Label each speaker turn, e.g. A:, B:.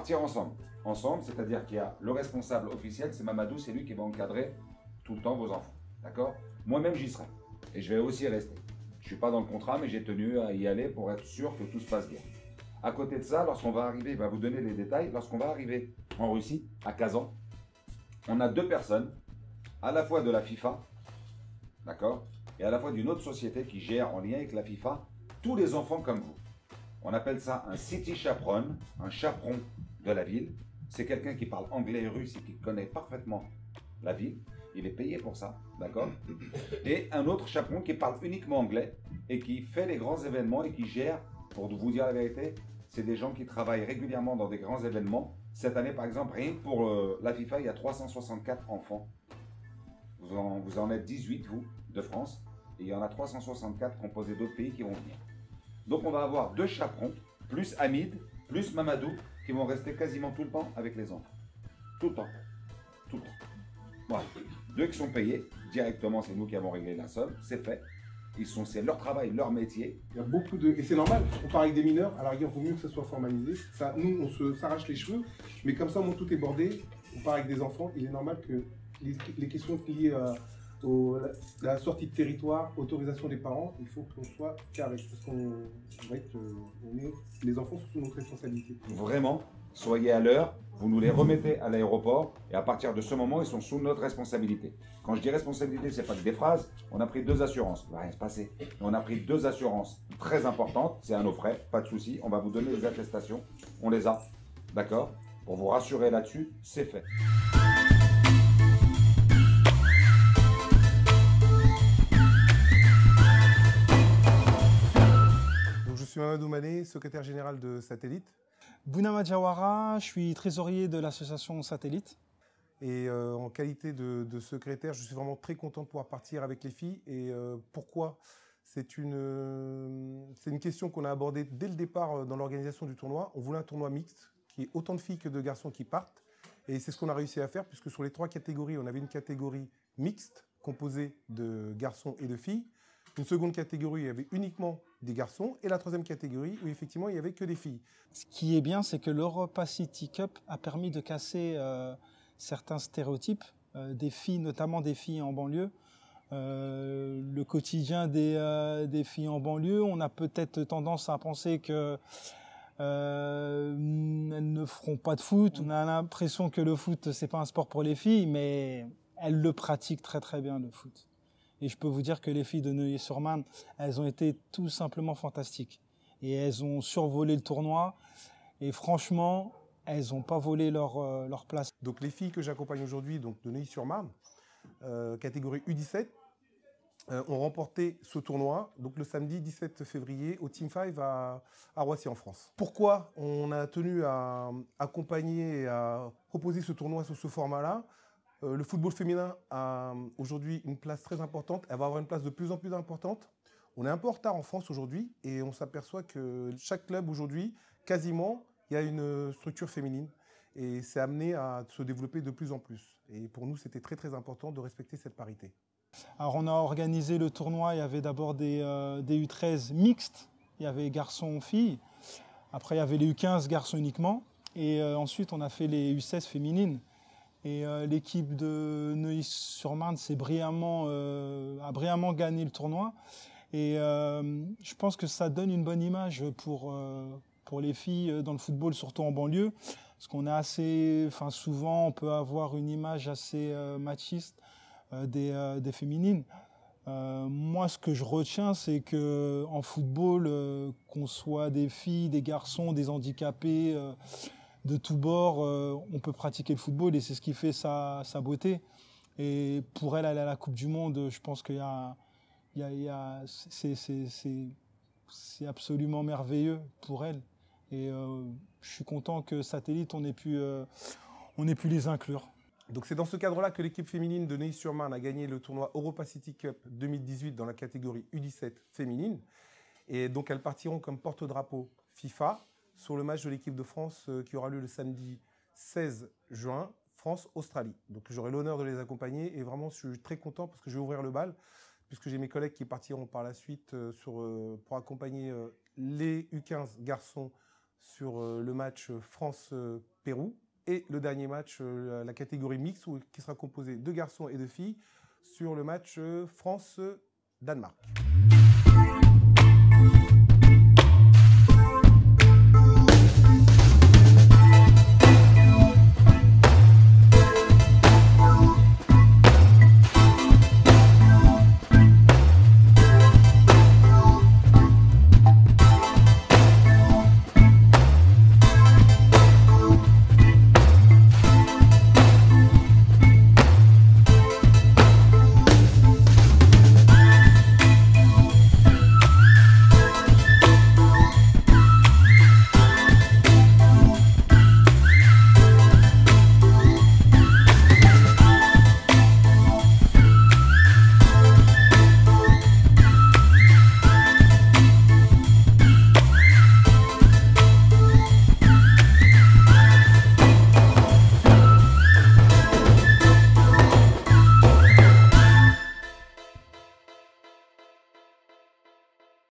A: partir ensemble. Ensemble, c'est-à-dire qu'il y a le responsable officiel, c'est Mamadou, c'est lui qui va encadrer tout le temps vos enfants. D'accord? Moi-même, j'y serai. Et je vais aussi rester. Je ne suis pas dans le contrat, mais j'ai tenu à y aller pour être sûr que tout se passe bien. À côté de ça, lorsqu'on va arriver, il va vous donner les détails, lorsqu'on va arriver en Russie, à Kazan, on a 2 personnes, à la fois de la FIFA, d'accord, et à la fois d'une autre société qui gère en lien avec la FIFA tous les enfants comme vous. On appelle ça un city chaperone, un chaperon de la ville. C'est quelqu'un qui parle anglais et russe et qui connaît parfaitement la ville. Il est payé pour ça, d'accord? Et un autre chaperon qui parle uniquement anglais et qui fait les grands événements et qui gère, pour vous dire la vérité, c'est des gens qui travaillent régulièrement dans des grands événements. Cette année, par exemple, rien que pour la FIFA, il y a 364 enfants. Vous en êtes 18, vous, de France, et il y en a 364 composés d'autres pays qui vont venir. Donc on va avoir 2 chaperons, plus Hamid, plus Mamadou, qui vont rester quasiment tout le temps avec les enfants. Tout le temps. Tout le temps. Voilà. 2 qui sont payés directement, c'est nous qui avons réglé la somme, c'est fait. C'est leur travail, leur métier.
B: Il y a beaucoup de... Et c'est normal, on part avec des mineurs, à la rigueur, il vaut mieux que ce soit formalisé. Ça, nous, on s'arrache les cheveux, mais comme ça, tout est bordé, on part avec des enfants, il est normal que les questions liées à la sortie de territoire, autorisation des parents, il faut qu'on soit carré, parce les enfants sont sous notre responsabilité.
A: Vraiment, soyez à l'heure, vous nous les remettez à l'aéroport, et à partir de ce moment, ils sont sous notre responsabilité. Quand je dis responsabilité, ce n'est pas que des phrases, on a pris 2 assurances, il ne va rien se passer. On a pris 2 assurances très importantes, c'est à nos frais, pas de souci, on va vous donner les attestations, on les a, d'accord? Pour vous rassurer là-dessus, c'est fait.
B: Donc, je suis Mamadou Mané, secrétaire général de Satellite.
C: Bounama Diawara, je suis trésorier de l'association Satellite.
B: Et en qualité de secrétaire, je suis vraiment très content de pouvoir partir avec les filles. Et pourquoi? C'est une question qu'on a abordée dès le départ dans l'organisation du tournoi. On voulait un tournoi mixte, qui ait autant de filles que de garçons qui partent. Et c'est ce qu'on a réussi à faire, puisque sur les 3 catégories, on avait une catégorie mixte, composée de garçons et de filles. Une seconde catégorie, il y avait uniquement des garçons. Et la 3e catégorie, où effectivement, il n'y avait que des filles.
C: Ce qui est bien, c'est que l'Europa City Cup a permis de casser certains stéréotypes, des filles, notamment des filles en banlieue. Le quotidien des filles en banlieue, on a peut-être tendance à penser que elles ne feront pas de foot. On a l'impression que le foot, c'est pas un sport pour les filles, mais elles le pratiquent très très bien, le foot. Et je peux vous dire que les filles de Neuilly-sur-Marne, elles ont été tout simplement fantastiques. Et elles ont survolé le tournoi. Et franchement, elles n'ont pas volé leur place.
B: Donc les filles que j'accompagne aujourd'hui, donc de Neuilly-sur-Marne, catégorie U17, ont remporté ce tournoi donc le samedi 17 février au Team 5 à Roissy en France. Pourquoi on a tenu à accompagner et à proposer ce tournoi sous ce format-là? Le football féminin a aujourd'hui une place très importante, elle va avoir une place de plus en plus importante. On est un peu en retard en France aujourd'hui et on s'aperçoit que chaque club aujourd'hui, quasiment, il y a une structure féminine et c'est amené à se développer de plus en plus. Et pour nous, c'était très très important de respecter cette parité.
C: Alors on a organisé le tournoi, il y avait d'abord des U13 mixtes, il y avait garçons-filles, après il y avait les U15 garçons uniquement, et ensuite on a fait les U16 féminines. Et l'équipe de Neuilly-sur-Marne a brillamment gagné le tournoi. Et je pense que ça donne une bonne image pour les filles dans le football, surtout en banlieue. Parce qu'on a souvent, on peut avoir une image assez machiste des féminines. Moi, ce que je retiens, c'est qu'en football, qu'on soit des filles, des garçons, des handicapés, de tous bords, on peut pratiquer le football et c'est ce qui fait sa beauté. Et pour elle, aller à la Coupe du Monde, je pense qu'il c'est absolument merveilleux pour elle. Et je suis content que Satellite, on ait pu les inclure.
B: Donc c'est dans ce cadre-là que l'équipe féminine de Neuilly-sur-Marne a gagné le tournoi Europa City Cup 2018 dans la catégorie U17 féminine. Et donc elles partiront comme porte-drapeau FIFA sur le match de l'équipe de France qui aura lieu le samedi 16 juin, France-Australie. Donc j'aurai l'honneur de les accompagner et vraiment je suis très content parce que je vais ouvrir le bal puisque j'ai mes collègues qui partiront par la suite pour accompagner les U15 garçons sur le match France-Pérou. Et le dernier match, la catégorie mixte, qui sera composée de garçons et de filles, sur le match France-Danemark.